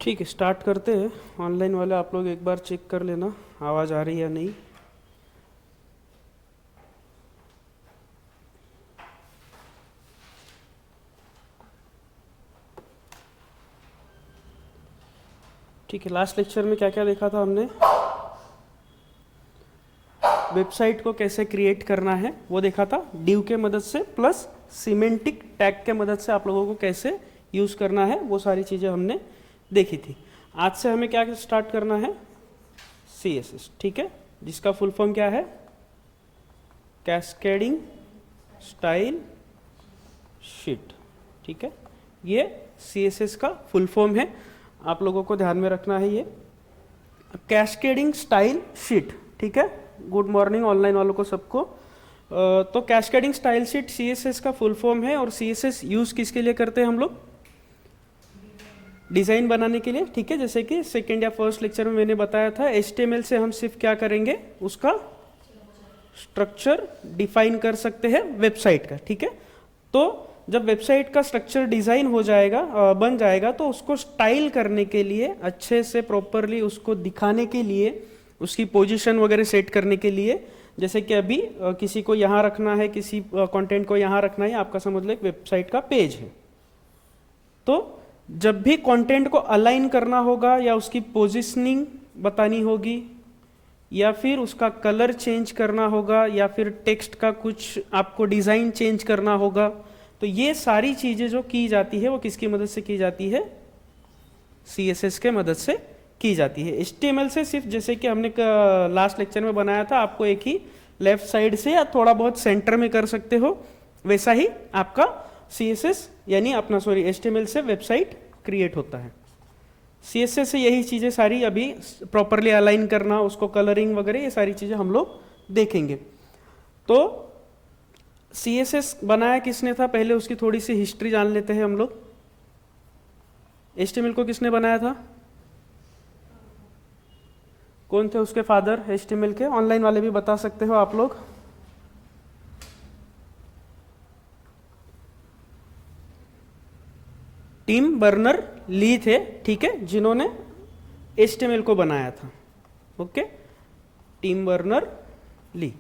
ठीक है, स्टार्ट करते हैं। ऑनलाइन वाले आप लोग एक बार चेक कर लेना आवाज़ आ रही है या नहीं। ठीक है, लास्ट लेक्चर में क्या क्या देखा था हमने? वेबसाइट को कैसे क्रिएट करना है वो देखा था डिव के मदद से, प्लस सिमेंटिक टैग के मदद से आप लोगों को कैसे यूज़ करना है वो सारी चीज़ें हमने देखी थी। आज से हमें क्या स्टार्ट करना है? CSS, ठीक है, जिसका फुल फॉर्म क्या है? Cascading style sheet. ठीक है, ये CSS का फुल फॉर्म है, आप लोगों को ध्यान में रखना है ये कैस्केडिंग स्टाइल शीट। ठीक है, गुड मॉर्निंग ऑनलाइन वालों को सबको। तो कैस्केडिंग स्टाइल शीट CSS का फुल फॉर्म है, और CSS यूज़ किसके लिए करते हैं हम लोग? डिज़ाइन बनाने के लिए। ठीक है, जैसे कि सेकेंड या फर्स्ट लेक्चर में मैंने बताया था, HTML से हम सिर्फ क्या करेंगे, उसका स्ट्रक्चर डिफाइन कर सकते हैं वेबसाइट का। ठीक है, तो जब वेबसाइट का स्ट्रक्चर डिज़ाइन हो जाएगा, बन जाएगा, तो उसको स्टाइल करने के लिए, अच्छे से प्रॉपरली उसको दिखाने के लिए, उसकी पोजीशन वगैरह सेट करने के लिए, जैसे कि अभी किसी को यहाँ रखना है, किसी कंटेंट को यहाँ रखना है, आपका समझ लो एक वेबसाइट का पेज है, तो जब भी कंटेंट को अलाइन करना होगा या उसकी पोजीशनिंग बतानी होगी, या फिर उसका कलर चेंज करना होगा, या फिर टेक्स्ट का कुछ आपको डिज़ाइन चेंज करना होगा, तो ये सारी चीज़ें जो की जाती है वो किसकी मदद से की जाती है? CSS के मदद से की जाती है। HTML से सिर्फ जैसे कि हमने लास्ट लेक्चर में बनाया था, आपको एक ही लेफ्ट साइड से या थोड़ा बहुत सेंटर में कर सकते हो, वैसा ही आपका CSS यानी अपना HTML से वेबसाइट क्रिएट होता है। CSS से यही चीज़ें सारी अभी प्रॉपरली अलाइन करना, उसको कलरिंग वगैरह, ये सारी चीज़ें हम लोग देखेंगे। तो CSS बनाया किसने था, पहले उसकी थोड़ी सी हिस्ट्री जान लेते हैं हम लोग। HTML को किसने बनाया था? कौन थे उसके फादर HTML के? ऑनलाइन वाले भी बता सकते हो आप लोग। टिम बर्नर ली थे, ठीक है, जिन्होंने HTML को बनाया था। Okay, Tim Berner Lee.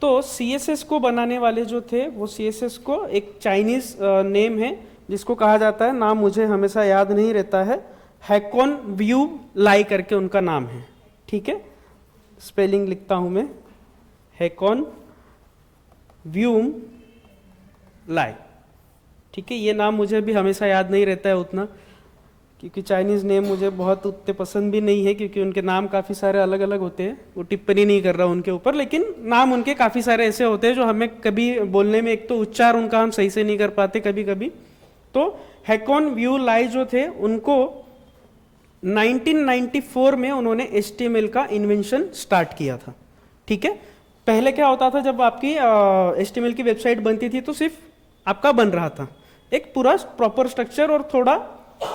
तो CSS को बनाने वाले जो थे वो CSS को एक चाइनीज नेम है जिसको कहा जाता है, नाम मुझे हमेशा याद नहीं रहता है, हैकॉन व्यू लाई करके उनका नाम है। ठीक है, स्पेलिंग लिखता हूं मैं, हैकॉन व्यू लाई। ठीक है, ये नाम मुझे भी हमेशा याद नहीं रहता है उतना, क्योंकि चाइनीज़ नेम मुझे बहुत उतने पसंद भी नहीं है, क्योंकि उनके नाम काफ़ी सारे अलग अलग होते हैं। वो टिप्पणी नहीं कर रहा उनके ऊपर, लेकिन नाम उनके काफ़ी सारे ऐसे होते हैं जो हमें कभी बोलने में, एक तो उच्चार उनका हम सही से नहीं कर पाते कभी कभी। तो हैकॉन व्यू लाई जो थे, उनको 1994 में उन्होंने HTML का इन्वेंशन स्टार्ट किया था। ठीक है, पहले क्या होता था, जब आपकी HTML की वेबसाइट बनती थी तो सिर्फ आपका बन रहा था एक पूरा प्रॉपर स्ट्रक्चर, और थोड़ा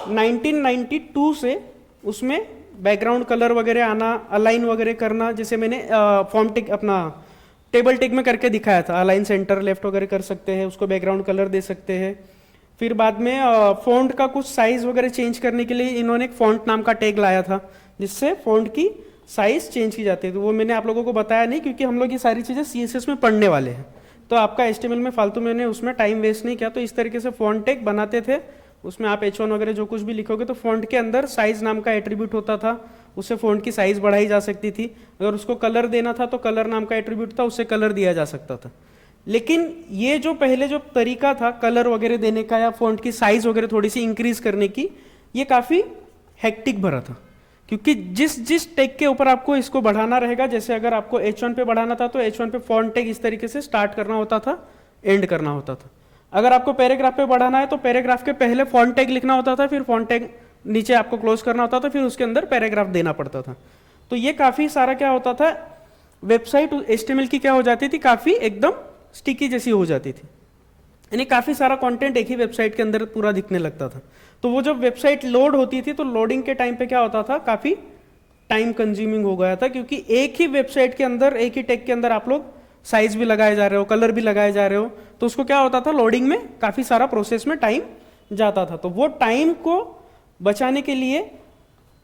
1992 से उसमें बैकग्राउंड कलर वगैरह आना, अलाइन वगैरह करना, जैसे मैंने फॉर्म टिक अपना टेबल टिक में करके दिखाया था, अलाइन सेंटर लेफ्ट वगैरह कर सकते हैं, उसको बैकग्राउंड कलर दे सकते हैं। फिर बाद में फॉन्ट का कुछ साइज वगैरह चेंज करने के लिए इन्होंने एक फॉन्ट नाम का टैग लाया था, जिससे फॉन्ट की साइज चेंज की जाती है। तो वो मैंने आप लोगों को बताया नहीं, क्योंकि हम लोग ये सारी चीज़ें CSS में पढ़ने वाले हैं, तो आपका HTML में फालतू मैंने उसमें टाइम वेस्ट नहीं किया। तो इस तरीके से फॉन्ट टैग बनाते थे, उसमें आप H1 वगैरह जो कुछ भी लिखोगे तो फॉन्ट के अंदर साइज नाम का एट्रीब्यूट होता था, उससे फॉन्ट की साइज बढ़ाई जा सकती थी। अगर उसको कलर देना था तो कलर नाम का एट्रीब्यूट था, उससे कलर दिया जा सकता था। लेकिन ये जो पहले जो तरीका था कलर वगैरह देने का, या फॉन्ट की साइज वगैरह थोड़ी सी इंक्रीज करने की, ये काफ़ी हेक्टिक भरा था, क्योंकि जिस जिस टैग के ऊपर आपको इसको बढ़ाना रहेगा, जैसे अगर आपको H1 पे बढ़ाना था तो H1 पे फॉन्ट टैग इस तरीके से स्टार्ट करना होता था, एंड करना होता था। अगर आपको पैराग्राफ पे बढ़ाना है तो पैराग्राफ के पहले फॉन्ट टैग लिखना होता था, फिर फॉन्ट टैग नीचे आपको क्लोज करना होता था, फिर उसके अंदर पैराग्राफ देना पड़ता था। तो ये काफ़ी सारा क्या होता था, वेबसाइट HTML की क्या हो जाती थी, काफ़ी एकदम स्टिकी जैसी हो जाती थी, यानी काफ़ी सारा कंटेंट एक ही वेबसाइट के अंदर पूरा दिखने लगता था। तो वो जब वेबसाइट लोड होती थी तो लोडिंग के टाइम पे क्या होता था, काफ़ी टाइम कंज्यूमिंग हो गया था, क्योंकि एक ही वेबसाइट के अंदर, एक ही टैग के अंदर आप लोग साइज भी लगाए जा रहे हो, कलर भी लगाए जा रहे हो, तो उसको क्या होता था, लोडिंग में काफ़ी सारा प्रोसेस में टाइम जाता था। तो वो टाइम को बचाने के लिए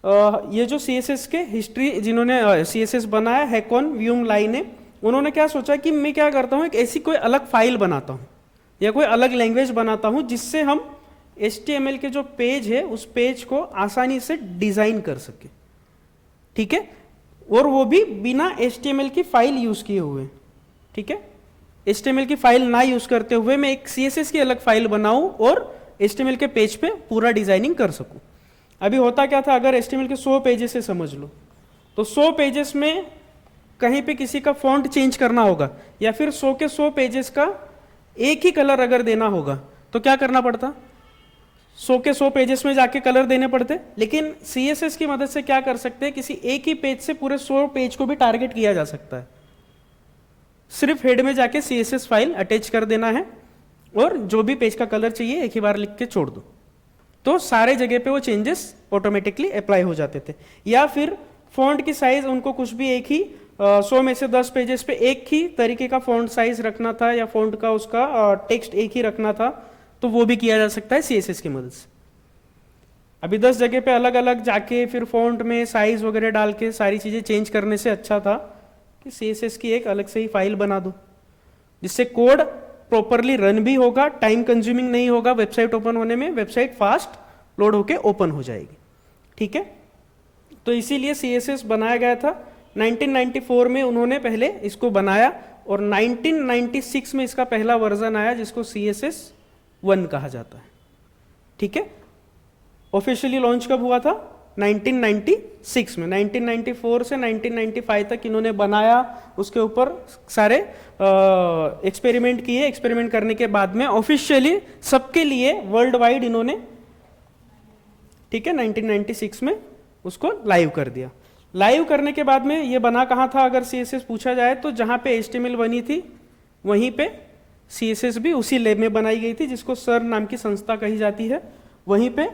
ये जो CSS के हिस्ट्री जिन्होंने CSS बनाया हैकॉन व्यूम लाई ने, उन्होंने क्या सोचा कि मैं क्या करता हूँ, एक ऐसी कोई अलग फाइल बनाता हूँ या कोई अलग लैंग्वेज बनाता हूँ जिससे हम HTML के जो पेज है उस पेज को आसानी से डिजाइन कर सके, ठीक है, और वो भी बिना HTML की फाइल यूज किए हुए, ठीक है। HTML की फाइल ना यूज करते हुए मैं एक CSS की अलग फाइल बनाऊं और HTML के पेज पे पूरा डिजाइनिंग कर सकूं। अभी होता क्या था, अगर HTML के 100 पेजेस से समझ लो, तो 100 पेजेस में कहीं पे किसी का फॉन्ट चेंज करना होगा या फिर 100 के 100 पेजेस का एक ही कलर अगर देना होगा तो क्या करना पड़ता, 100 के 100 पेजेस में जाके कलर देने पड़ते। लेकिन CSS की मदद से क्या कर सकते हैं, किसी एक ही पेज से पूरे 100 पेज को भी टारगेट किया जा सकता है। सिर्फ हेड में जाके CSS फाइल अटैच कर देना है और जो भी पेज का कलर चाहिए एक ही बार लिख के छोड़ दो, तो सारे जगह पे वो चेंजेस ऑटोमेटिकली अप्लाई हो जाते थे। या फिर फॉन्ट की साइज उनको कुछ भी एक ही 100 में से 10 पेजेस पे एक ही तरीके का फॉन्ट साइज रखना था या फॉन्ट का उसका टेक्स्ट एक ही रखना था, तो वो भी किया जा सकता है CSS की मदद से। अभी 10 जगह पे अलग अलग जाके फिर फॉन्ट में साइज वगैरह डाल के सारी चीजें चेंज करने से अच्छा था कि CSS की एक अलग से ही फाइल बना दो, जिससे कोड प्रॉपरली रन भी होगा, टाइम कंज्यूमिंग नहीं होगा, वेबसाइट ओपन होने में वेबसाइट फास्ट लोड होके ओपन हो जाएगी, ठीक है। तो इसीलिए CSS बनाया गया था। 1994 में उन्होंने पहले इसको बनाया और 1996 में इसका पहला वर्जन आया जिसको CSS 1 कहा जाता है, ठीक है। ऑफिशियली लॉन्च कब हुआ था, 1996 में। 1994 से 1995 तक इन्होंने बनाया, उसके ऊपर सारे एक्सपेरिमेंट किए। एक्सपेरिमेंट करने के बाद में ऑफिशियली सबके लिए वर्ल्ड वाइड इन्होंने, ठीक है, 1996 में उसको लाइव कर दिया। लाइव करने के बाद में ये बना कहाँ था, अगर CSS पूछा जाए तो जहाँ पे HTML बनी थी वहीं पे CSS भी उसी लैब में बनाई गई थी जिसको सर नाम की संस्था कही जाती है। वहीं पे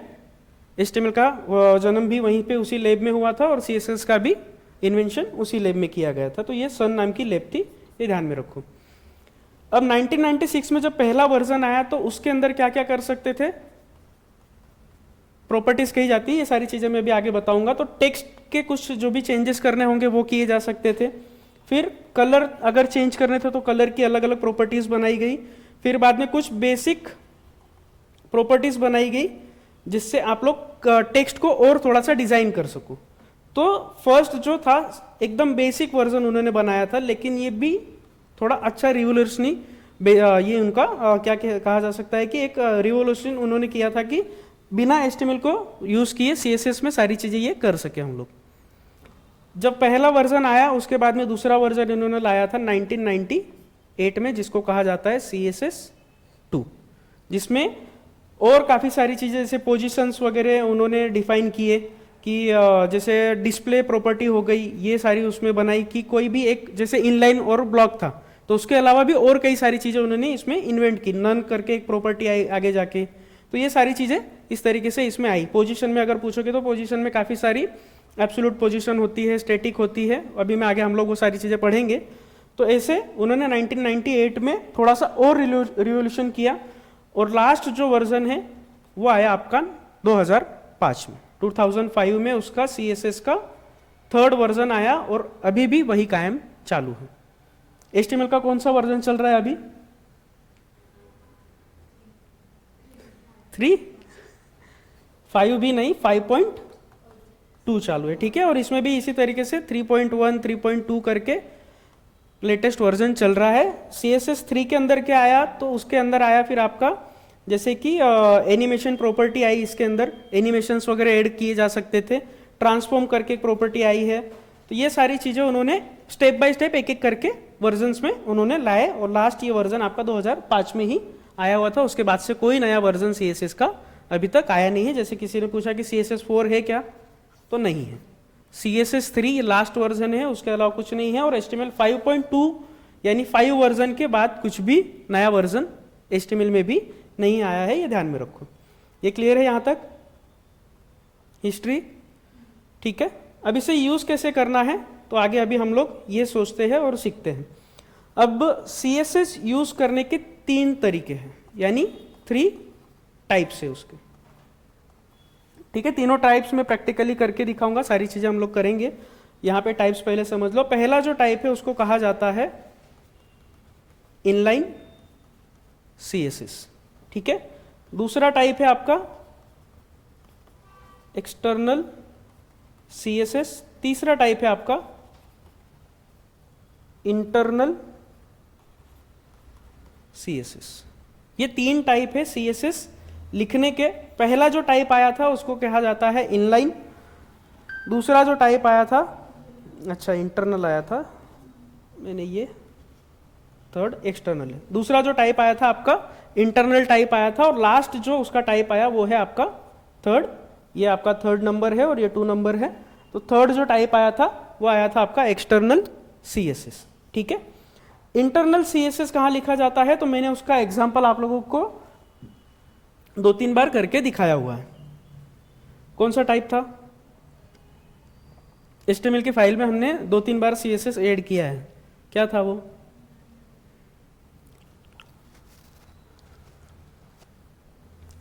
HTML का जन्म भी वहीं पे उसी लैब में हुआ था और CSS का भी इन्वेंशन उसी लैब में किया गया था। तो ये सन नाम की लैब थी, ये ध्यान में रखो। अब 1996 में जब पहला वर्जन आया तो उसके अंदर क्या क्या कर सकते थे, प्रॉपर्टीज कही जाती है, ये सारी चीजें मैं भी आगे बताऊंगा। तो टेक्स्ट के कुछ जो भी चेंजेस करने होंगे वो किए जा सकते थे। फिर कलर अगर चेंज करने थे तो कलर की अलग अलग प्रॉपर्टीज बनाई गई। फिर बाद में कुछ बेसिक प्रॉपर्टीज बनाई गई जिससे आप लोग टेक्स्ट को और थोड़ा सा डिजाइन कर सको। तो फर्स्ट जो था एकदम बेसिक वर्जन उन्होंने बनाया था, लेकिन ये भी थोड़ा अच्छा रिवोल्यूशनी, ये उनका क्या कहा जा सकता है कि एक रिवोल्यूशन उन्होंने किया था कि बिना HTML को यूज किए CSS में सारी चीजें ये कर सके हम लोग। जब पहला वर्जन आया उसके बाद में दूसरा वर्जन इन्होंने लाया था 1998 में, जिसको कहा जाता है CSS 2, जिसमें और काफ़ी सारी चीज़ें जैसे पोजीशंस वगैरह उन्होंने डिफाइन किए कि जैसे डिस्प्ले प्रॉपर्टी हो गई, ये सारी उसमें बनाई कि कोई भी एक जैसे इनलाइन और ब्लॉक था तो उसके अलावा भी और कई सारी चीज़ें उन्होंने इसमें इन्वेंट की। नन करके एक प्रॉपर्टी आई आगे जाके, तो ये सारी चीज़ें इस तरीके से इसमें आई। पोजीशन में अगर पूछोगे तो पोजीशन में काफ़ी सारी एब्सोल्यूट पोजीशन होती है, स्टैटिक होती है, अभी मैं आगे हम लोग वो सारी चीज़ें पढ़ेंगे। तो ऐसे उन्होंने 1998 में थोड़ा सा और रिवोल्यूशन किया और लास्ट जो वर्जन है वो आया आपका 2005 में। 2005 में उसका CSS का थर्ड वर्जन आया और अभी भी वही कायम चालू है। HTML का कौन सा वर्जन चल रहा है अभी? 3, 5 भी नहीं, 5.2 चालू है, ठीक है। और इसमें भी इसी तरीके से 3.1, 3.2 करके लेटेस्ट वर्जन चल रहा है। CSS 3 के अंदर क्या आया, तो उसके अंदर आया फिर आपका जैसे कि एनिमेशन प्रॉपर्टी आई, इसके अंदर एनिमेशंस वगैरह ऐड किए जा सकते थे। ट्रांसफॉर्म करके एक प्रॉपर्टी आई है। तो ये सारी चीज़ें उन्होंने स्टेप बाय स्टेप एक एक करके वर्जन्स में उन्होंने लाए और लास्ट ये वर्जन आपका 2005 में ही आया हुआ था। उसके बाद से कोई नया वर्जन CSS का अभी तक आया नहीं है। जैसे किसी ने पूछा कि CSS 4 है क्या, तो नहीं है। CSS 3 लास्ट वर्जन है, उसके अलावा कुछ नहीं है। और HTML 5.2 यानी 5 वर्जन के बाद कुछ भी नया वर्जन HTML में भी नहीं आया है, ये ध्यान में रखो। ये क्लियर है यहाँ तक हिस्ट्री, ठीक है। अब इसे यूज कैसे करना है तो आगे अभी हम लोग ये सोचते हैं और सीखते हैं। अब CSS यूज करने के 3 तरीके हैं, यानी 3 टाइप्स है उसके। ठीक है, तीनों टाइप्स में प्रैक्टिकली करके दिखाऊंगा, सारी चीजें हम लोग करेंगे। यहां पे टाइप्स पहले समझ लो। पहला जो टाइप है उसको कहा जाता है इनलाइन सीएसएस। ठीक है, दूसरा टाइप है आपका एक्सटर्नल सीएसएस, तीसरा टाइप है आपका इंटरनल सीएसएस। ये तीन टाइप है सीएसएस लिखने के। पहला जो टाइप आया था उसको कहा जाता है इनलाइन, दूसरा जो टाइप आया था, अच्छा इंटरनल आया था, मैंने ये थर्ड एक्सटर्नल है, दूसरा जो टाइप आया था आपका इंटरनल टाइप आया था, और लास्ट जो उसका टाइप आया वो है आपका थर्ड। ये आपका थर्ड नंबर है और ये 2 नंबर है। तो थर्ड जो टाइप आया था वो आया था आपका एक्सटर्नल सीएसएस। ठीक है, इंटरनल सीएसएस कहां लिखा जाता है, तो मैंने उसका एग्जांपल आप लोगों को 2-3 बार करके दिखाया हुआ है। कौन सा टाइप था, HTML की फाइल में हमने 2-3 बार सीएसएस ऐड किया है, क्या था वो,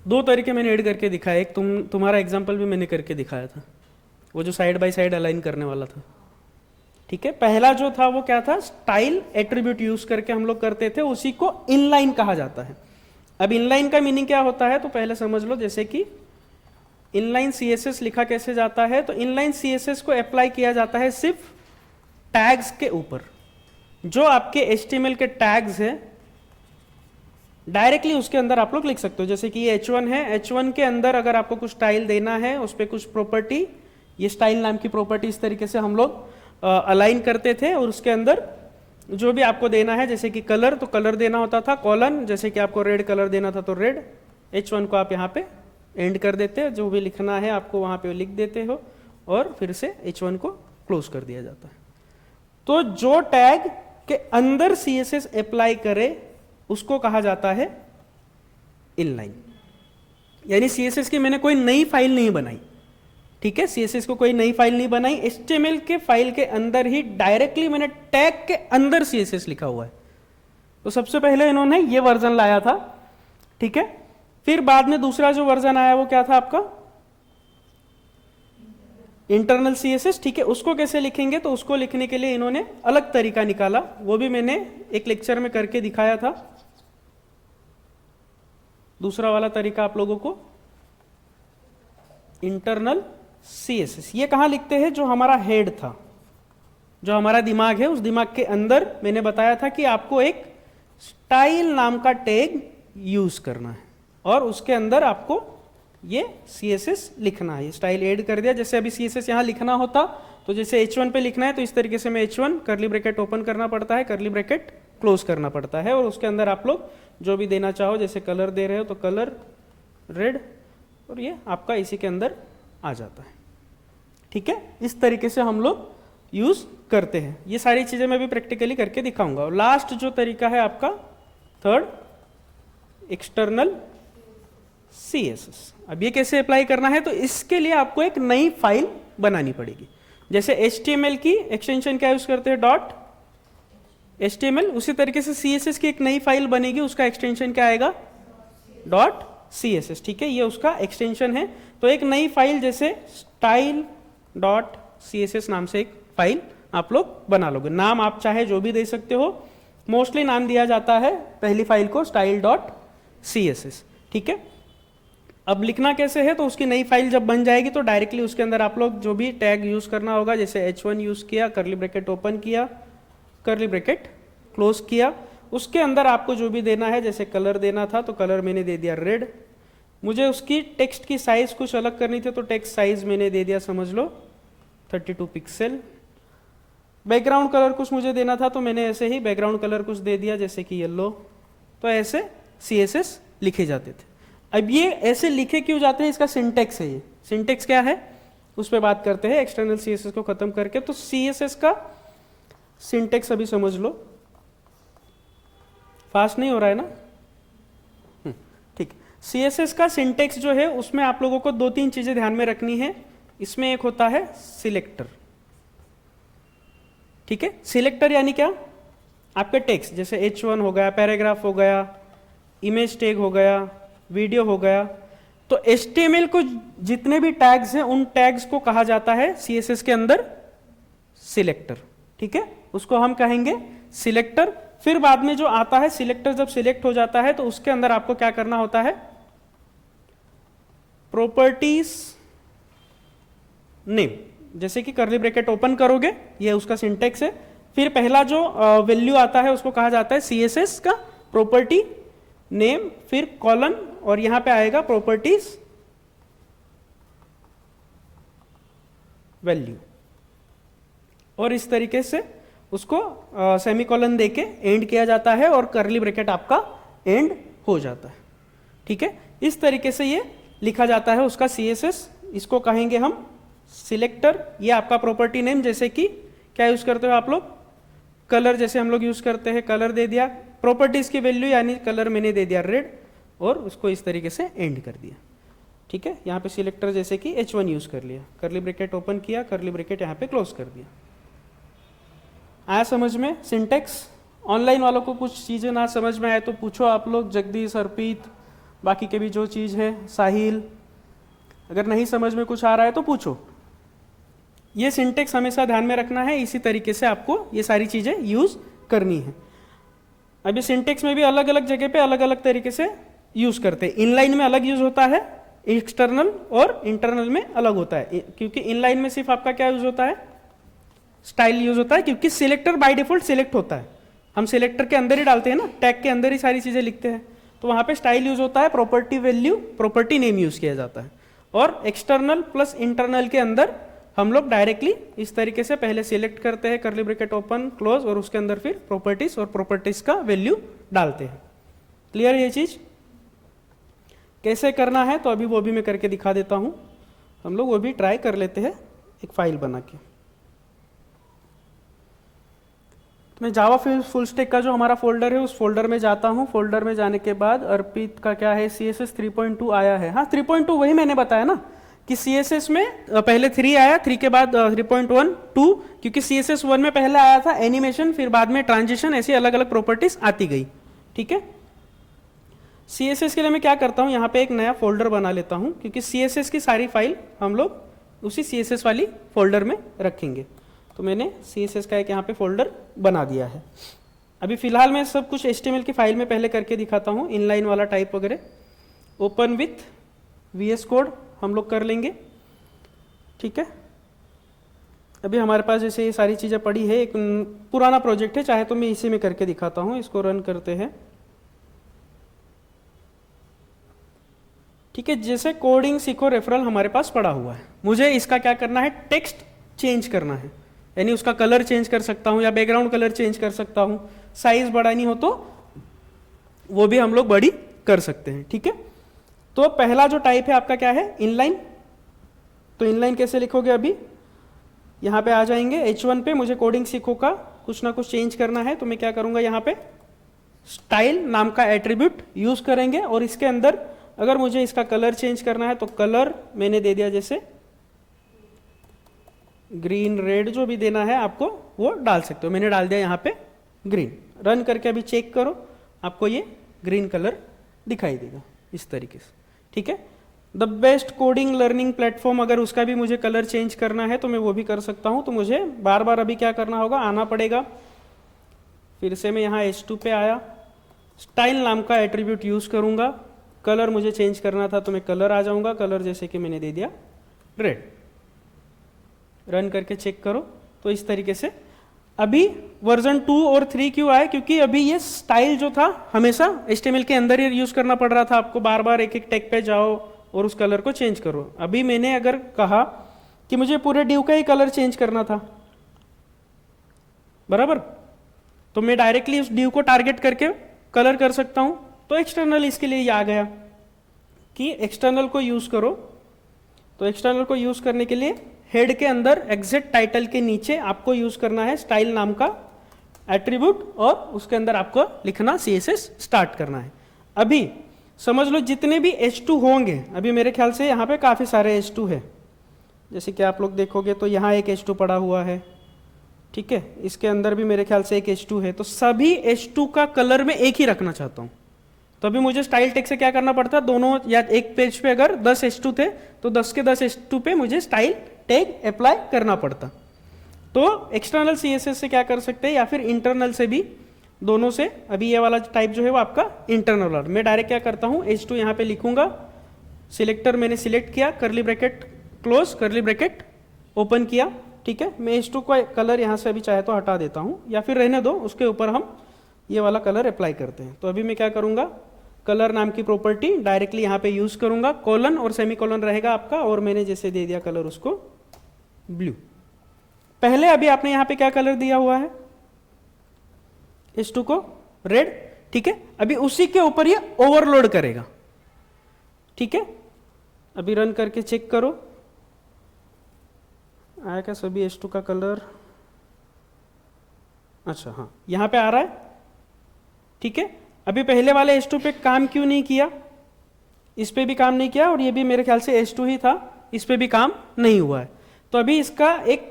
दो तरीके मैंने ऐड करके दिखाया। एक तुम्हारा एग्जांपल भी मैंने करके दिखाया था, वो जो साइड बाय साइड अलाइन करने वाला था। ठीक है, पहला जो था वो क्या था, स्टाइल एट्रीब्यूट यूज करके हम लोग करते थे, उसी को इनलाइन कहा जाता है। अब इनलाइन का मीनिंग क्या होता है तो पहले समझ लो। जैसे कि इनलाइन सीएसएस लिखा कैसे जाता है, तो इनलाइन सीएसएस को अप्लाई किया जाता है सिर्फ टैग्स के ऊपर। जो आपके HTML के टैग्स है डायरेक्टली उसके अंदर आप लोग लिख सकते हो। जैसे कि ये H1 है, H1 के अंदर अगर आपको कुछ स्टाइल देना है, उस पर कुछ प्रॉपर्टी, ये स्टाइल नाम की प्रॉपर्टी इस तरीके से हम लोग अलाइन करते थे, और उसके अंदर जो भी आपको देना है, जैसे कि कलर, तो कलर देना होता था कॉलन, जैसे कि आपको रेड कलर देना था तो रेड, H1 को आप यहाँ पे एंड कर देते हो, जो भी लिखना है आपको वहाँ पे लिख देते हो, और फिर से H1 को क्लोज कर दिया जाता है। तो जो टैग के अंदर CSS अप्लाई करे उसको कहा जाता है इनलाइन। यानी CSS की मैंने कोई नई फाइल नहीं बनाई। ठीक है, CSS को कोई नई फाइल नहीं बनाई, HTML के फाइल के अंदर ही डायरेक्टली मैंने टैग के अंदर CSS लिखा हुआ है। तो सबसे पहले इन्होंने ये वर्जन लाया था। ठीक है, फिर बाद में दूसरा जो वर्जन आया वो क्या था आपका, इंटरनल CSS। ठीक है, उसको कैसे लिखेंगे, तो उसको लिखने के लिए इन्होंने अलग तरीका निकाला, वो भी मैंने एक लेक्चर में करके दिखाया था। दूसरा वाला तरीका आप लोगों को इंटरनल CSS, ये कहां लिखते हैं, जो हमारा हेड था, जो हमारा दिमाग है, उस दिमाग के अंदर मैंने बताया था कि आपको एक स्टाइल नाम का टैग यूज करना है, और उसके अंदर आपको ये CSS लिखना है। स्टाइल ऐड कर दिया, जैसे अभी CSS यहां लिखना होता तो जैसे H1 पे लिखना है तो इस तरीके से मैं H1 कर्ली ब्रैकेट ओपन करना पड़ता है, कर्ली ब्रैकेट क्लोज करना पड़ता है, और उसके अंदर आप लोग जो भी देना चाहो, जैसे कलर दे रहे हो तो कलर रेड, और ये आपका इसी के अंदर आ जाता है। ठीक है, इस तरीके से हम लोग यूज करते हैं। ये सारी चीजें मैं भी प्रैक्टिकली करके दिखाऊंगा। और लास्ट जो तरीका है आपका थर्ड, एक्सटर्नल CSS। अब ये कैसे अप्लाई करना है, तो इसके लिए आपको एक नई फाइल बनानी पड़ेगी। जैसे HTML की एक्सटेंशन क्या यूज करते हैं, डॉट HTML, उसी तरीके से CSS की एक नई फाइल बनेगी, उसका एक्सटेंशन क्या आएगा, डॉट CSS। ठीक है, ये उसका एक्सटेंशन है। तो एक नई फाइल जैसे स्टाइल डॉट CSS नाम से एक फाइल आप लोग बना लोगे। नाम आप चाहे जो भी दे सकते हो, मोस्टली नाम दिया जाता है पहली फाइल को स्टाइल डॉट CSS। ठीक है, अब लिखना कैसे है, तो उसकी नई फाइल जब बन जाएगी तो डायरेक्टली उसके अंदर आप लोग जो भी टैग यूज करना होगा, जैसे H1 यूज किया, कर्ली ब्रैकेट ओपन किया, कर्ली ब्रैकेट क्लोज किया, उसके अंदर आपको जो भी देना है, जैसे कलर देना था तो कलर मैंने दे दिया रेड। मुझे उसकी टेक्स्ट की साइज कुछ अलग करनी थी तो टेक्स्ट साइज मैंने दे दिया, समझ लो 32 पिक्सल। बैकग्राउंड कलर कुछ मुझे देना था तो मैंने ऐसे ही बैकग्राउंड कलर कुछ दे दिया, जैसे कि येलो। तो ऐसे CSS लिखे जाते थे। अब ये ऐसे लिखे क्यों जाते हैं, इसका सिंटेक्स है। ये सिंटेक्स क्या है उस पर बात करते हैं एक्सटर्नल CSS को खत्म करके। तो CSS का सिंटेक्स अभी समझ लो, फास्ट नहीं हो रहा है ना, ठीक। CSS का सिंटेक्स जो है उसमें आप लोगों को 2-3 चीजें ध्यान में रखनी है। इसमें एक होता है सिलेक्टर। ठीक है, सिलेक्टर यानी क्या, आपके टेक्स्ट जैसे H1 हो गया, पैराग्राफ हो गया, इमेज टैग हो गया, वीडियो हो गया। तो HTML को जितने भी टैग्स हैं उन टैग्स को कहा जाता है CSS के अंदर सिलेक्टर। ठीक है, उसको हम कहेंगे सिलेक्टर। फिर बाद में जो आता है सिलेक्टर, जब सिलेक्ट हो जाता है तो उसके अंदर आपको क्या करना होता है, प्रॉपर्टीज नेम, जैसे कि कर्ली ब्रैकेट ओपन करोगे, ये उसका सिंटेक्स है। फिर पहला जो वैल्यू आता है उसको कहा जाता है CSS का प्रॉपर्टी नेम, फिर कॉलन, और यहां पे आएगा प्रॉपर्टीज वैल्यू, और इस तरीके से उसको सेमीकोलन देके एंड किया जाता है और कर्ली ब्रैकेट आपका एंड हो जाता है। ठीक है, इस तरीके से ये लिखा जाता है उसका CSS। इसको कहेंगे हम सिलेक्टर। ये आपका प्रॉपर्टी नेम, जैसे कि क्या यूज करते हो आप लोग, कलर, जैसे हम लोग यूज करते हैं, कलर दे दिया, प्रॉपर्टीज की वैल्यू यानी कलर मैंने दे दिया रेड, और उसको इस तरीके से एंड कर दिया। ठीक है, यहाँ पे सिलेक्टर जैसे कि H1 यूज कर लिया, कर्ली ब्रैकेट ओपन किया, कर्ली ब्रैकेट यहाँ पे क्लोज कर दिया। आया समझ में सिंटेक्स? ऑनलाइन वालों को कुछ चीज़ें ना समझ में आए तो पूछो आप लोग, जगदीश, अर्पित, बाकी के भी जो चीज़ है, साहिल, अगर नहीं समझ में कुछ आ रहा है तो पूछो। ये सिंटेक्स हमेशा ध्यान में रखना है, इसी तरीके से आपको ये सारी चीज़ें यूज करनी है। अभी सिंटेक्स में भी अलग अलग जगह पे अलग अलग तरीके से यूज करते हैं। इनलाइन में अलग यूज होता है, एक्सटर्नल और इंटरनल में अलग होता है, क्योंकि इनलाइन में सिर्फ आपका क्या यूज होता है, स्टाइल यूज होता है, क्योंकि सिलेक्टर बाय डिफॉल्ट सिलेक्ट होता है, हम सिलेक्टर के अंदर ही डालते हैं ना, टैग के अंदर ही सारी चीजें लिखते हैं, तो वहां पे स्टाइल यूज होता है, property value, property name use किया जाता है। और एक्सटर्नल प्लस इंटरनल के अंदर हम लोग डायरेक्टली इस तरीके से पहले सिलेक्ट करते हैं, कर्ली ब्रैकेट ओपन क्लोज, और उसके अंदर फिर प्रॉपर्टीज और प्रॉपर्टीज का वैल्यू डालते हैं। क्लियर ये चीज कैसे करना है? तो अभी वो भी मैं करके दिखा देता हूं, हम लोग वो भी ट्राई कर लेते हैं एक फाइल बना के। तो मैं जावा फुल स्टैक का जो हमारा फोल्डर है उस फोल्डर में जाता हूं। फोल्डर में जाने के बाद अर्पित का क्या है, CSS 3.2 आया है। हाँ 3.2 वही मैंने बताया ना कि CSS में पहले 3 आया, 3 के बाद 3.1 2, क्योंकि CSS 1 में पहले आया था एनिमेशन, फिर बाद में ट्रांजिशन, ऐसी अलग अलग प्रॉपर्टीज आती गई। ठीक है, CSS के लिए मैं क्या करता हूँ, यहाँ पे एक नया फोल्डर बना लेता हूँ, क्योंकि CSS की सारी फाइल हम लोग उसी CSS वाली फोल्डर में रखेंगे। तो मैंने CSS का एक यहाँ पे फोल्डर बना दिया है। अभी फिलहाल मैं सब कुछ HTML की फाइल में पहले करके दिखाता हूँ, इनलाइन वाला टाइप वगैरह। ओपन विथ VS कोड हम लोग कर लेंगे। ठीक है, अभी हमारे पास जैसे ये सारी चीज़ें पड़ी है, एक पुराना प्रोजेक्ट है, चाहे तो मैं इसी में करके दिखाता हूँ। इसको रन करते हैं। ठीक है, जैसे कोडिंग सीखो रेफरल हमारे पास पड़ा हुआ है, मुझे इसका क्या करना है, टेक्स्ट चेंज करना है, यानी उसका कलर चेंज कर सकता हूं या बैकग्राउंड कलर चेंज कर सकता हूं, साइज बढ़ानी हो तो वो भी हम लोग बड़ी कर सकते हैं। ठीक है, तो पहला जो टाइप है आपका क्या है, इनलाइन। तो इनलाइन कैसे लिखोगे, अभी यहां पे आ जाएंगे H1 पे, मुझे कोडिंग सीखो का कुछ ना कुछ चेंज करना है, तो मैं क्या करूंगा, यहाँ पे स्टाइल नाम का एट्रीब्यूट यूज करेंगे, और इसके अंदर अगर मुझे इसका कलर चेंज करना है तो कलर मैंने दे दिया, जैसे ग्रीन, रेड, जो भी देना है आपको वो डाल सकते हो, मैंने डाल दिया यहाँ पे ग्रीन। रन करके अभी चेक करो, आपको ये ग्रीन कलर दिखाई देगा इस तरीके से। ठीक है, the best coding learning platform, अगर उसका भी मुझे कलर चेंज करना है तो मैं वो भी कर सकता हूँ। तो मुझे बार बार अभी क्या करना होगा, आना पड़ेगा, फिर से मैं यहाँ H2 पे आया, स्टाइल नाम का एट्रीब्यूट यूज करूंगा, कलर मुझे चेंज करना था तो मैं कलर आ जाऊंगा, कलर जैसे कि मैंने दे दिया रेड। रन करके चेक करो, तो इस तरीके से। अभी वर्जन 2 और 3 क्यों आए, क्योंकि अभी ये स्टाइल जो था हमेशा HTML के अंदर ही यूज करना पड़ रहा था, आपको बार बार एक एक टैग पे जाओ और उस कलर को चेंज करो। अभी मैंने अगर कहा कि मुझे पूरे डिव का ही कलर चेंज करना था, बराबर, तो मैं डायरेक्टली उस डिव को टारगेट करके कलर कर सकता हूं। तो एक्सटर्नल इसके लिए आ गया कि एक्सटर्नल को यूज करो। तो एक्सटर्नल को यूज करने के लिए हेड के अंदर एग्जिट टाइटल के नीचे आपको यूज करना है स्टाइल नाम का एट्रीब्यूट, और उसके अंदर आपको लिखना CSS स्टार्ट करना है। अभी समझ लो जितने भी H2 होंगे, अभी मेरे ख्याल से यहाँ पे काफी सारे H2 है, जैसे कि आप लोग देखोगे तो यहाँ एक H2 पड़ा हुआ है। ठीक है, इसके अंदर भी मेरे ख्याल से एक H2 है, तो सभी H2 का कलर मैं एक ही रखना चाहता हूँ। तो अभी मुझे स्टाइल टेग से क्या करना पड़ता, दोनों या एक पेज पे अगर 10 H2 थे तो 10 के 10 H2 पे मुझे स्टाइल टेग अप्लाई करना पड़ता। तो एक्सटर्नल CSS से क्या कर सकते हैं या फिर इंटरनल से भी, दोनों से। अभी ये वाला टाइप जो है वो आपका इंटरनल वाला। मैं डायरेक्ट क्या करता हूँ, H2 यहाँ पे लिखूंगा, सिलेक्टर मैंने सिलेक्ट किया, करली ब्रैकेट क्लोज, करली ब्रैकेट ओपन किया, ठीक है। मैं H2 का कलर यहाँ से अभी चाहे तो हटा देता हूँ या फिर रहने दो, उसके ऊपर हम ये वाला कलर अप्लाई करते हैं। तो अभी मैं क्या करूँगा, कलर नाम की प्रॉपर्टी डायरेक्टली यहाँ पे यूज करूँगा, कॉलन और सेमीकोलन रहेगा आपका, और मैंने जैसे दे दिया कलर उसको ब्लू। पहले अभी आपने यहाँ पे क्या कलर दिया हुआ है, H2 को रेड, ठीक है। अभी उसी के ऊपर ये ओवरलोड करेगा, ठीक है। अभी रन करके चेक करो आया क्या सभी H2 का कलर। अच्छा हाँ, यहाँ पे आ रहा है, ठीक है। अभी पहले वाले H2 पे काम क्यों नहीं किया, इस पे भी काम नहीं किया, और ये भी मेरे ख्याल से H2 ही था, इस पे भी काम नहीं हुआ है। तो अभी इसका एक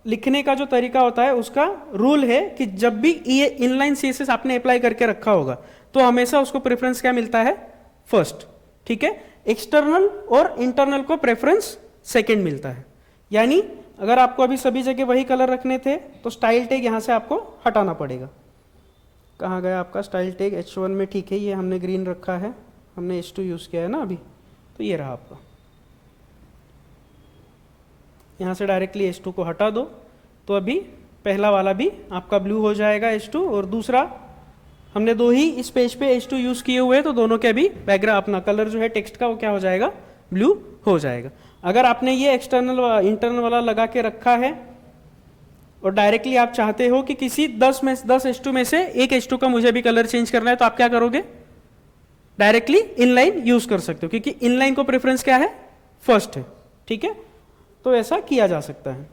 लिखने का जो तरीका होता है, उसका रूल है कि जब भी ये इनलाइन CSS आपने अप्लाई करके रखा होगा तो हमेशा उसको प्रेफरेंस क्या मिलता है, फर्स्ट, ठीक है। एक्सटर्नल और इंटरनल को प्रेफरेंस सेकंड मिलता है। यानी अगर आपको अभी सभी जगह वही कलर रखने थे तो स्टाइल टैग यहां से आपको हटाना पड़ेगा। कहाँ गया आपका स्टाइल टैग, H1 में, ठीक है। ये हमने ग्रीन रखा है, हमने H2 यूज किया है ना अभी, तो ये रहा आपका। यहाँ से डायरेक्टली H2 को हटा दो, तो अभी पहला वाला भी आपका ब्लू हो जाएगा H2, और दूसरा हमने दो ही इस पेज पे H2 यूज किए हुए हैं, तो दोनों के अभी बैकग्राउंड अपना कलर जो है टेक्स्ट का वो क्या हो जाएगा, ब्लू हो जाएगा। अगर आपने ये एक्सटर्नल इंटरनल वाला लगा के रखा है और डायरेक्टली आप चाहते हो कि किसी 10 H2 में से एक H2 का मुझे भी कलर चेंज करना है, तो आप क्या करोगे, डायरेक्टली इनलाइन यूज कर सकते हो, क्योंकि इनलाइन को प्रेफरेंस क्या है, फर्स्ट है, ठीक है। तो ऐसा किया जा सकता है।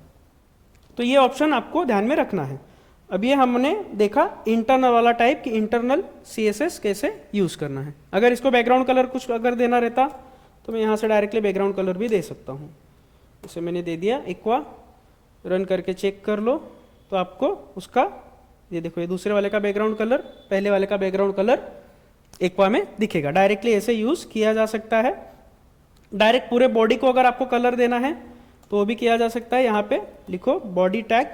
तो ये ऑप्शन आपको ध्यान में रखना है। अब ये हमने देखा इंटरनल वाला टाइप कि इंटरनल CSS कैसे यूज करना है। अगर इसको बैकग्राउंड कलर कुछ अगर देना रहता तो मैं यहाँ से डायरेक्टली बैकग्राउंड कलर भी दे सकता हूँ। जैसे मैंने दे दिया एक्वा, रन करके चेक कर लो तो आपको उसका ये देखो, ये दूसरे वाले का बैकग्राउंड कलर पहले वाले का बैकग्राउंड कलर एक्वा में दिखेगा। डायरेक्टली ऐसे यूज किया जा सकता है। डायरेक्ट पूरे बॉडी को अगर आपको कलर देना है तो वो भी किया जा सकता है। यहाँ पे लिखो body tag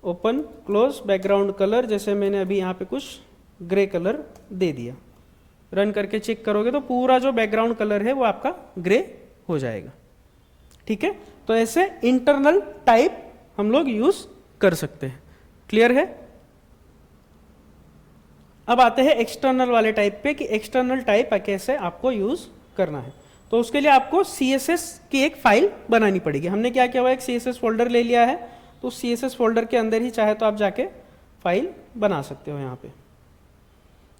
open close background colour, जैसे मैंने अभी यहाँ पे कुछ ग्रे कलर दे दिया। रन करके चेक करोगे तो पूरा जो बैकग्राउंड कलर है वो आपका ग्रे हो जाएगा, ठीक है। तो ऐसे इंटरनल टाइप हम लोग यूज कर सकते हैं। क्लियर है। अब आते हैं एक्सटर्नल वाले टाइप पे कि एक्सटर्नल टाइप कैसे आपको यूज करना है। तो उसके लिए आपको CSS की एक फाइल बनानी पड़ेगी। हमने क्या किया हुआ, एक CSS फोल्डर ले लिया है, तो CSS फोल्डर के अंदर ही चाहे तो आप जाके फाइल बना सकते हो। यहाँ पे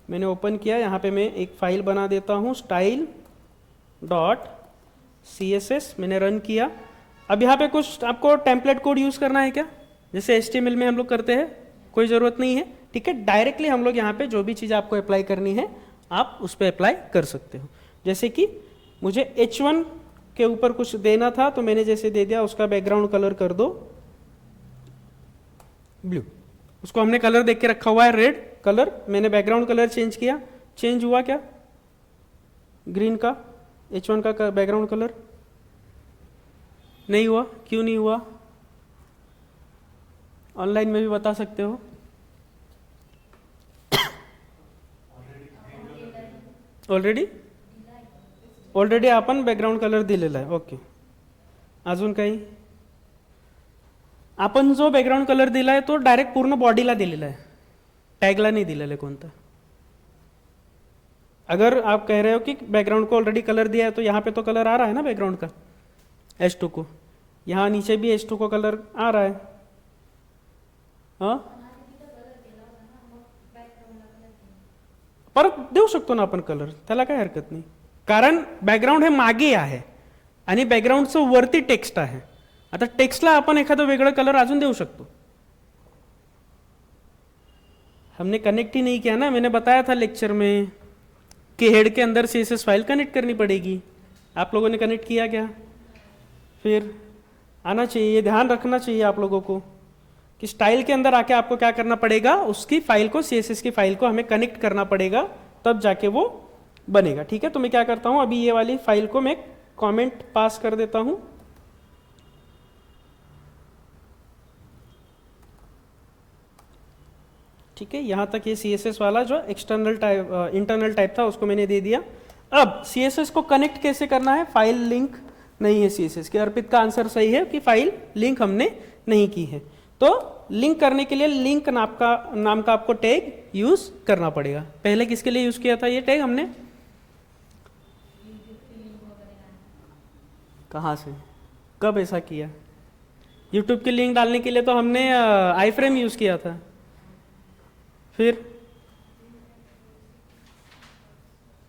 मैंने ओपन किया, यहाँ पे मैं एक फाइल बना देता हूँ style.css, मैंने रन किया। अब यहाँ पे कुछ आपको टेम्पलेट कोड यूज करना है क्या, जैसे HTML में हम लोग करते हैं, कोई ज़रूरत नहीं है, ठीक है। डायरेक्टली हम लोग यहाँ पे जो भी चीज़ आपको अप्लाई करनी है आप उस पर अप्लाई कर सकते हो। जैसे कि मुझे H1 के ऊपर कुछ देना था तो मैंने जैसे दे दिया, उसका बैकग्राउंड कलर कर दो ब्लू। उसको हमने कलर देख के रखा हुआ है रेड कलर, मैंने बैकग्राउंड कलर चेंज किया, चेंज हुआ क्या, ग्रीन का H1 का बैकग्राउंड कलर नहीं हुआ। क्यों नहीं हुआ, ऑनलाइन में भी बता सकते हो। ऑलरेडी आपण बॅकग्राऊंड कलर दिलेला आहे, ओके। अजून काही, आपण जो बॅकग्राउंड कलर दिला है तो डायरेक्ट पूर्ण बॉडीला दिलेला है, टैगला नहीं दिलेला है कोणता। अगर आप कह रहे हो कि बैकग्राउंड को ऑलरेडी कलर दिया है तो यहाँ पे तो कलर आ रहा है ना बैकग्राउंड का H2 को, यहाँ नीचे भी H2 को कलर आ रहा है। हाँ, परत देऊ शकतो ना आपण कलर, त्याला काही हरकत नाही, कारण बॅकग्राउंड हे मागे आहे आणि बॅकग्राउंडचं वरती टेक्स्ट आहे। आता टेक्स्टला आपण एखादं वेगळं कलर अजून देऊ शकतो। हमने कनेक्ट ही नहीं किया ना, मैंने बताया था लेक्चर में कि हेड के अंदर CSS फाइल कनेक्ट करनी पड़ेगी। आप लोगों ने कनेक्ट किया क्या, फिर आना चाहिए, ये ध्यान रखना चाहिए आप लोगों को कि स्टाइल के अंदर आके आपको क्या करना पड़ेगा, उसकी फाइल को CSS की फाइल को हमें कनेक्ट करना पड़ेगा तब जाके वो बनेगा। ठीक है, तो मैं क्या करता हूँ, अभी ये वाली फाइल को मैं कमेंट पास कर देता हूँ। ठीक है, यहाँ तक ये CSS वाला जो एक्सटर्नल टाइप इंटरनल टाइप था उसको मैंने दे दिया। अब CSS को कनेक्ट कैसे करना है, फाइल लिंक नहीं है CSS की। अर्पित का आंसर सही है कि फाइल लिंक हमने नहीं की है। तो लिंक करने के लिए लिंक नाम का आपको टैग यूज करना पड़ेगा। पहले किसके लिए यूज किया था ये टैग हमने, कहाँ से, कब ऐसा किया? यूट्यूब की लिंक डालने के लिए तो हमने आईफ्रेम यूज किया था। फिर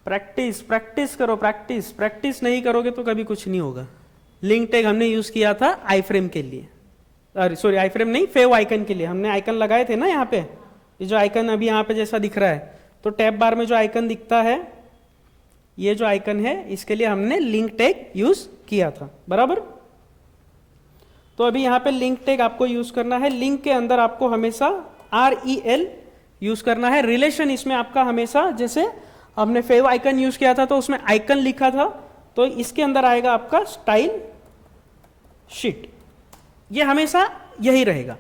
प्रैक्टिस करो, प्रैक्टिस नहीं करोगे तो कभी कुछ नहीं होगा। लिंक टैग हमने यूज किया था आईफ्रेम के लिए, अरे सॉरी आईफ्रेम नहीं, फेव आइकन के लिए। हमने आइकन लगाए थे ना यहाँ पे, ये जो आइकन अभी यहाँ पे जैसा दिख रहा है, तो टैब बार में जो आइकन दिखता है, ये जो आइकन है, इसके लिए हमने लिंक टैग यूज किया था, बराबर। तो अभी यहाँ पे लिंक टैग आपको यूज करना है। लिंक के अंदर आपको हमेशा REL यूज करना है। रिलेशन इसमें आपका हमेशा, जैसे हमने फेव आइकन यूज किया था तो उसमें आइकन लिखा था, तो इसके अंदर आएगा आपका स्टाइल शीट। ये हमेशा यही रहेगा,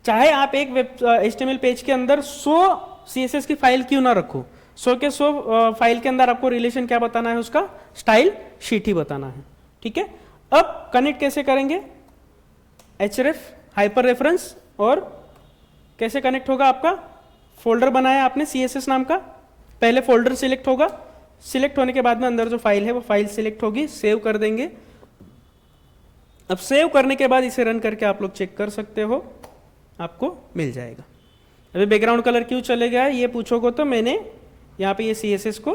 चाहे आप एक वेब HTML पेज के अंदर 100 CSS की फाइल क्यों ना रखो, 100 के 100 फाइल के अंदर आपको रिलेशन क्या बताना है, उसका स्टाइल शीट ही बताना है। ठीक है, अब कनेक्ट कैसे करेंगे, href हाइपर रेफरेंस, और कैसे कनेक्ट होगा, आपका फोल्डर बनाया आपने CSS नाम का, पहले फोल्डर सिलेक्ट होगा, सिलेक्ट होने के बाद में अंदर जो फाइल है वो फाइल सिलेक्ट होगी, सेव कर देंगे। अब सेव करने के बाद इसे रन करके आप लोग चेक कर सकते हो, आपको मिल जाएगा। अभी बैकग्राउंड कलर क्यों चले गया ये पूछोगे तो मैंने यहाँ पे ये CSS को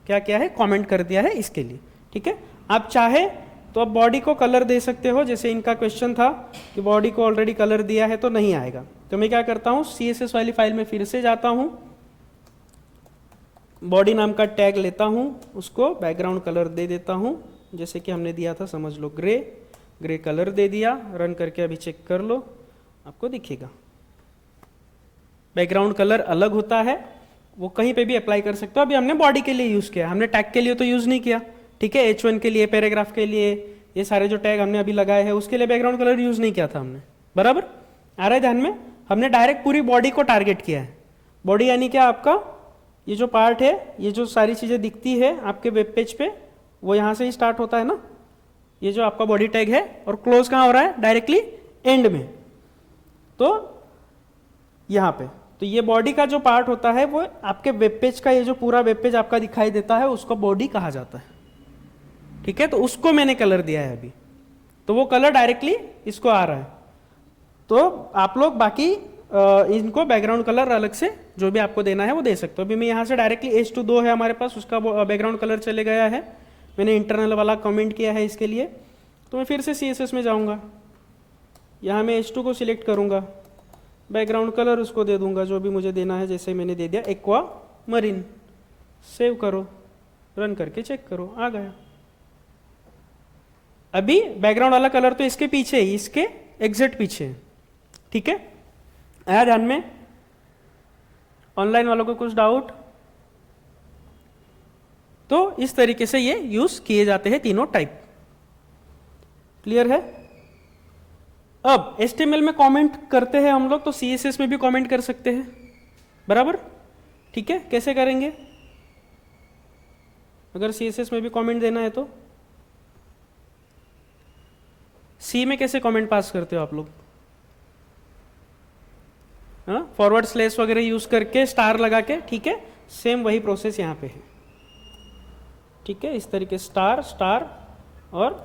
क्या किया है, कमेंट कर दिया है इसके लिए। ठीक है, आप चाहे तो अब बॉडी को कलर दे सकते हो, जैसे इनका क्वेश्चन था कि बॉडी को ऑलरेडी कलर दिया है तो नहीं आएगा। तो मैं क्या करता हूँ, CSS वाली फाइल में फिर से जाता हूँ, बॉडी नाम का टैग लेता हूँ, उसको बैकग्राउंड कलर दे देता हूँ, जैसे कि हमने दिया था, समझ लो ग्रे कलर दे दिया। रन करके अभी चेक कर लो, आपको दिखेगा बैकग्राउंड कलर अलग होता है, वो कहीं पे भी अप्लाई कर सकते हो। अभी हमने बॉडी के लिए यूज किया, हमने टैग के लिए तो यूज नहीं किया। ठीक है, H1 के लिए, पैराग्राफ के लिए, ये सारे जो टैग हमने अभी लगाए हैं उसके लिए बैकग्राउंड कलर यूज नहीं किया था हमने, बराबर। आ रहा है ध्यान में, हमने डायरेक्ट पूरी बॉडी को टारगेट किया है। बॉडी यानी क्या, आपका ये जो पार्ट है, ये जो सारी चीजें दिखती है आपके वेब पेज पे, वो यहाँ से ही स्टार्ट होता है ना, ये जो आपका बॉडी टैग है, और क्लोज कहाँ हो रहा है, डायरेक्टली एंड में, तो यहाँ पे। तो ये बॉडी का जो पार्ट होता है वो आपके वेब पेज का, ये जो पूरा वेब पेज आपका दिखाई देता है उसको बॉडी कहा जाता है। ठीक है, तो उसको मैंने कलर दिया है अभी, तो वो कलर डायरेक्टली इसको आ रहा है। तो आप लोग बाकी इनको बैकग्राउंड कलर अलग से जो भी आपको देना है वो दे सकते हो। अभी मैं यहाँ से डायरेक्टली H2 है हमारे पास, उसका बैकग्राउंड कलर चले गया है, मैंने इंटरनल वाला कमेंट किया है इसके लिए। तो मैं फिर से CSS में जाऊँगा, यहाँ मैं H2 को सिलेक्ट करूँगा, बैकग्राउंड कलर उसको दे दूंगा जो भी मुझे देना है, जैसे मैंने दे दिया एक्वा मरीन। सेव करो, रन करके चेक करो, आ गया। अभी बैकग्राउंड वाला कलर तो इसके पीछे ही, इसके एग्जैक्ट पीछे। ठीक है, आया ध्यान में? ऑनलाइन वालों को कुछ डाउट? तो इस तरीके से ये यूज किए जाते हैं तीनों टाइप। क्लियर है? अब HTML में कमेंट करते हैं हम लोग, तो CSS में भी कमेंट कर सकते हैं, बराबर। ठीक है, कैसे करेंगे, अगर CSS में भी कमेंट देना है तो C में कैसे कमेंट पास करते हो आप लोग? हाँ, फॉरवर्ड स्लैश वगैरह यूज करके, स्टार लगा के। ठीक है, सेम वही प्रोसेस यहाँ पे है। ठीक है, इस तरीके स्टार स्टार और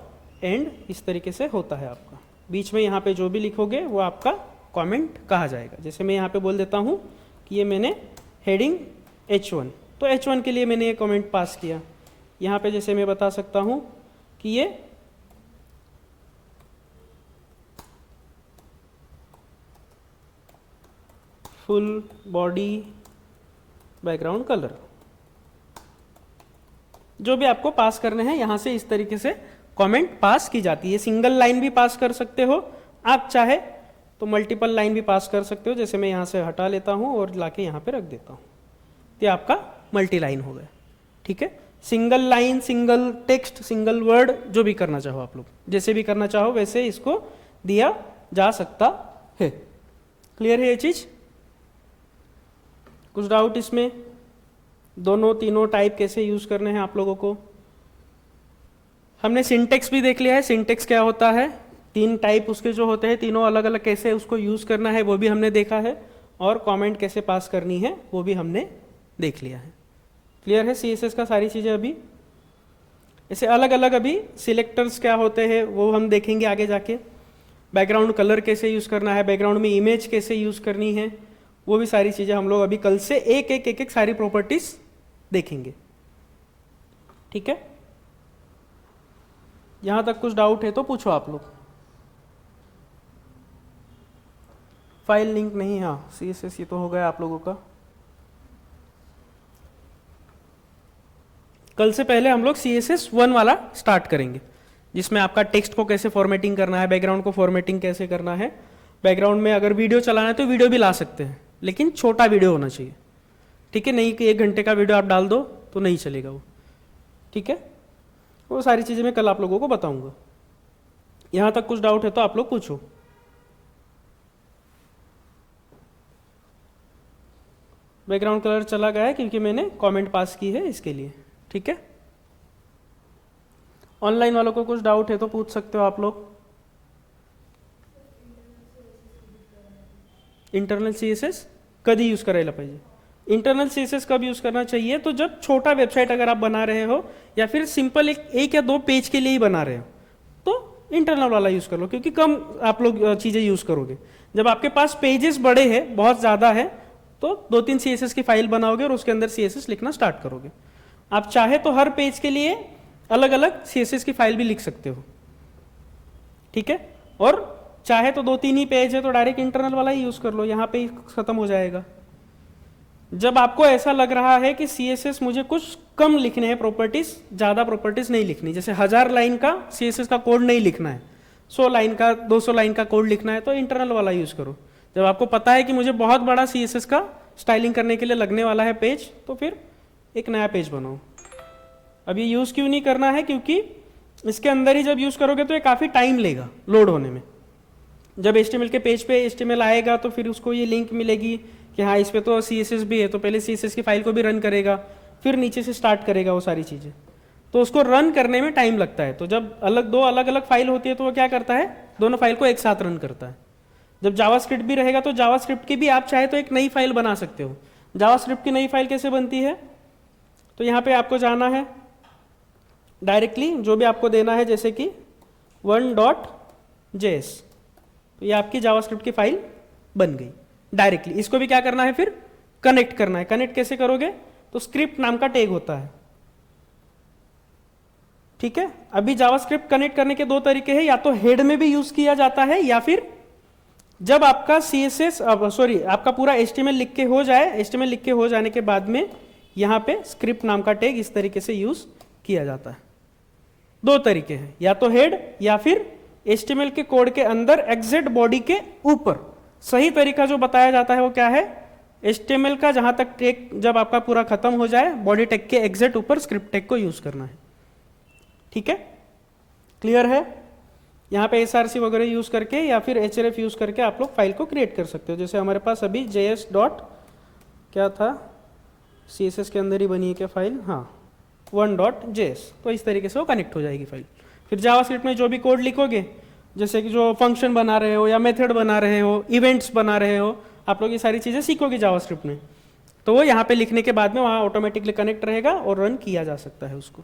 एंड इस तरीके से होता है आपका। बीच में यहाँ पे जो भी लिखोगे वो आपका कमेंट कहा जाएगा। जैसे मैं यहाँ पे बोल देता हूँ कि ये मैंने हेडिंग H1, तो H1 के लिए मैंने ये कमेंट पास किया। यहाँ पे जैसे मैं बता सकता हूँ कि ये फुल बॉडी बैकग्राउंड कलर, जो भी आपको पास करने हैं यहाँ से इस तरीके से कमेंट पास की जाती है। सिंगल लाइन भी पास कर सकते हो, आप चाहे तो मल्टीपल लाइन भी पास कर सकते हो। जैसे मैं यहाँ से हटा लेता हूँ और लाके यहाँ पे रख देता हूँ, तो आपका मल्टी लाइन हो गया। ठीक है, single line, single text, single word, जो भी करना चाहो आप लोग, जैसे भी करना चाहो वैसे इसको दिया जा सकता है। क्लियर है ये चीज? कुछ डाउट इसमें? दोनों तीनों टाइप कैसे यूज करने हैं आप लोगों को? हमने सिंटेक्स भी देख लिया है, सिंटेक्स क्या होता है, तीन टाइप उसके जो होते हैं, तीनों अलग अलग कैसे उसको यूज करना है वो भी हमने देखा है, और कमेंट कैसे पास करनी है वो भी हमने देख लिया है। क्लियर है CSS का सारी चीज़ें? अभी ऐसे अलग अलग अभी सिलेक्टर्स क्या होते हैं वो हम देखेंगे आगे जाके। बैकग्राउंड कलर कैसे यूज़ करना है, बैकग्राउंड में इमेज कैसे यूज़ करनी है, वो भी सारी चीज़ें हम लोग अभी कल से एक एक एक एक सारी प्रॉपर्टीज देखेंगे। ठीक है, यहाँ तक कुछ डाउट है तो पूछो आप लोग। फाइल लिंक नहीं, हाँ CSS ये तो हो गया आप लोगों का। कल से पहले हम लोग CSS 1 वाला स्टार्ट करेंगे, जिसमें आपका टेक्स्ट को कैसे फॉर्मेटिंग करना है, बैकग्राउंड को फॉर्मेटिंग कैसे करना है। बैकग्राउंड में अगर वीडियो चलाना है तो वीडियो भी ला सकते हैं, लेकिन छोटा वीडियो होना चाहिए। ठीक है, नहीं कि 1 घंटे का वीडियो आप डाल दो तो नहीं चलेगा वो। ठीक है, वो सारी चीज़ें मैं कल आप लोगों को बताऊंगा। यहाँ तक कुछ डाउट है तो आप लोग पूछो। बैकग्राउंड कलर चला गया है क्योंकि मैंने कमेंट पास की है इसके लिए। ठीक है, ऑनलाइन वालों को कुछ डाउट है तो पूछ सकते हो आप लोग। इंटरनल CSS कभी यूज़ करायला पाहिजे? इंटरनल CSS कब यूज़ करना चाहिए? तो जब छोटा वेबसाइट अगर आप बना रहे हो या फिर सिंपल एक या 2 पेज के लिए ही बना रहे हो तो इंटरनल वाला यूज़ कर लो, क्योंकि कम आप लोग चीज़ें यूज़ करोगे। जब आपके पास पेजेस बड़े हैं, बहुत ज़्यादा है, तो 2-3 CSS की फाइल बनाओगे और उसके अंदर CSS लिखना स्टार्ट करोगे। आप चाहे तो हर पेज के लिए अलग अलग CSS की फाइल भी लिख सकते हो। ठीक है, और चाहे तो 2-3 ही पेज है तो डायरेक्ट इंटरनल वाला ही यूज कर लो, यहाँ पे ही खत्म हो जाएगा। जब आपको ऐसा लग रहा है कि CSS मुझे कुछ कम लिखने हैं प्रॉपर्टीज, ज़्यादा प्रॉपर्टीज नहीं लिखनी, जैसे 1000 लाइन का CSS का कोड नहीं लिखना है, 100 लाइन का 200 लाइन का कोड लिखना है, तो इंटरनल वाला यूज करो। जब आपको पता है कि मुझे बहुत बड़ा CSS का स्टाइलिंग करने के लिए लगने वाला है पेज, तो फिर एक नया पेज बनाओ। अब ये यूज़ क्यों नहीं करना है? क्योंकि इसके अंदर ही जब यूज़ करोगे तो ये काफ़ी टाइम लेगा लोड होने में। जब HTML के पेज पे HTML आएगा तो फिर उसको ये लिंक मिलेगी कि हाँ इस पे तो CSS भी है, तो पहले CSS की फाइल को भी रन करेगा, फिर नीचे से स्टार्ट करेगा वो सारी चीज़ें, तो उसको रन करने में टाइम लगता है। तो जब दो अलग अलग फाइल होती है तो वो क्या करता है, दोनों फाइल को एक साथ रन करता है। जब जावास्क्रिप्ट भी रहेगा तो जावास्क्रिप्ट की भी आप चाहे तो एक नई फाइल बना सकते हो। जावास्क्रिप्ट की नई फाइल कैसे बनती है? तो यहाँ पे आपको जाना है डायरेक्टली, जो भी आपको देना है, जैसे कि 1.js, तो ये आपकी जावास्क्रिप्ट की फाइल बन गई डायरेक्टली। इसको भी क्या करना है, फिर कनेक्ट करना है। कनेक्ट कैसे करोगे? तो स्क्रिप्ट नाम का टैग होता है। ठीक है, अभी जावास्क्रिप्ट कनेक्ट करने के 2 तरीके हैं, या तो हेड में भी यूज किया जाता है, या फिर जब आपका आपका पूरा HTML लिख के हो जाए, HTML लिख के हो जाने के बाद में यहाँ पे स्क्रिप्ट नाम का टैग इस तरीके से यूज किया जाता है। 2 तरीके हैं, या तो हेड या फिर HTML के कोड के अंदर एग्जैक्ट बॉडी के ऊपर। सही तरीका जो बताया जाता है वो क्या है, HTML का जहां तक टैग जब आपका पूरा खत्म हो जाए, बॉडी टैग के एग्जैक्ट ऊपर स्क्रिप्ट टैग को यूज करना है। ठीक है, क्लियर है? यहाँ पे src वगैरह यूज करके या फिर href यूज करके आप लोग फाइल को क्रिएट कर सकते हो। जैसे हमारे पास अभी js डॉट क्या था, CSS के अंदर ही बनी है क्या फाइल, हाँ 1.js, तो इस तरीके से वो कनेक्ट हो जाएगी फाइल। फिर जावास्क्रिप्ट में जो भी कोड लिखोगे, जैसे कि जो फंक्शन बना रहे हो या मेथड बना रहे हो, इवेंट्स बना रहे हो, आप लोग ये सारी चीज़ें सीखोगे जावास्क्रिप्ट में, तो वो यहाँ पे लिखने के बाद में वहाँ ऑटोमेटिकली कनेक्ट रहेगा और रन किया जा सकता है उसको।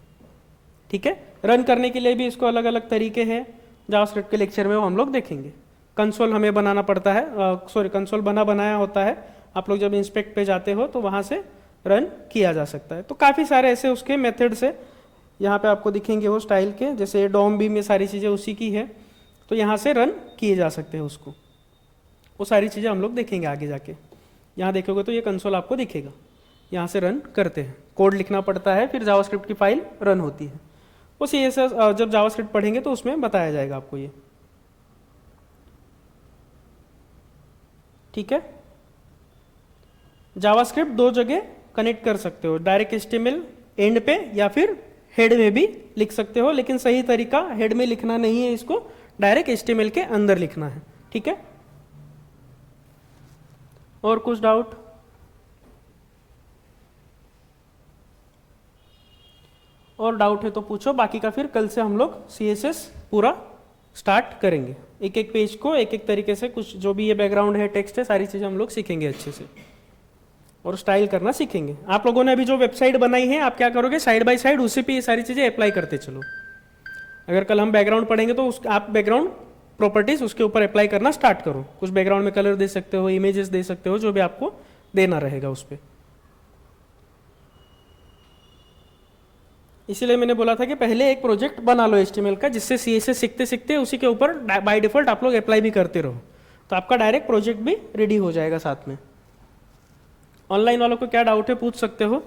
ठीक है, रन करने के लिए भी इसको अलग अलग तरीके हैं, जावास्क्रिप्ट के लेक्चर में वो हम लोग देखेंगे। कंसोल हमें बनाना पड़ता है, कंसोल बनाया होता है, आप लोग जब इंस्पेक्ट पे जाते हो तो वहाँ से रन किया जा सकता है। तो काफ़ी सारे ऐसे उसके मेथड्स है, यहाँ पे आपको दिखेंगे वो स्टाइल के, जैसे डॉम बीम, ये सारी चीज़ें उसी की है, तो यहाँ से रन किए जा सकते हैं उसको। वो सारी चीज़ें हम लोग देखेंगे आगे जाके। यहाँ देखोगे तो ये कंसोल आपको दिखेगा, यहाँ से रन करते हैं, कोड लिखना पड़ता है, फिर जावास्क्रिप्ट की फाइल रन होती है। वो CSS जब जावास्क्रिप्ट पढ़ेंगे तो उसमें बताया जाएगा आपको ये। ठीक है, जावास्क्रिप्ट 2 जगह कनेक्ट कर सकते हो। डायरेक्ट HTML एंड पे या फिर हेड में भी लिख सकते हो, लेकिन सही तरीका हेड में लिखना नहीं है, इसको डायरेक्ट HTML के अंदर लिखना है। ठीक है, और कुछ डाउट? और डाउट है तो पूछो, बाकी का फिर कल से हम लोग CSS पूरा स्टार्ट करेंगे। एक एक पेज को एक एक तरीके से, कुछ जो भी ये बैकग्राउंड है, टेक्स्ट है, सारी चीज़ें हम लोग सीखेंगे अच्छे से, और स्टाइल करना सीखेंगे। आप लोगों ने अभी जो वेबसाइट बनाई है, आप क्या करोगे, साइड बाय साइड उसी पे ये सारी चीज़ें अप्लाई करते चलो। अगर कल हम बैकग्राउंड पढ़ेंगे तो आप बैकग्राउंड प्रॉपर्टीज उसके ऊपर अप्लाई करना स्टार्ट करो। कुछ बैकग्राउंड में कलर दे सकते हो, इमेजेस दे सकते हो, जो भी आपको देना रहेगा उस पर। इसीलिए मैंने बोला था कि पहले एक प्रोजेक्ट बना लो HTML का, जिससे CSS सीखते सीखते उसी के ऊपर बाय डिफॉल्ट आप लोग अप्लाई भी करते रहो, तो आपका डायरेक्ट प्रोजेक्ट भी रेडी हो जाएगा साथ में। ऑनलाइन वालों को क्या डाउट है पूछ सकते हो।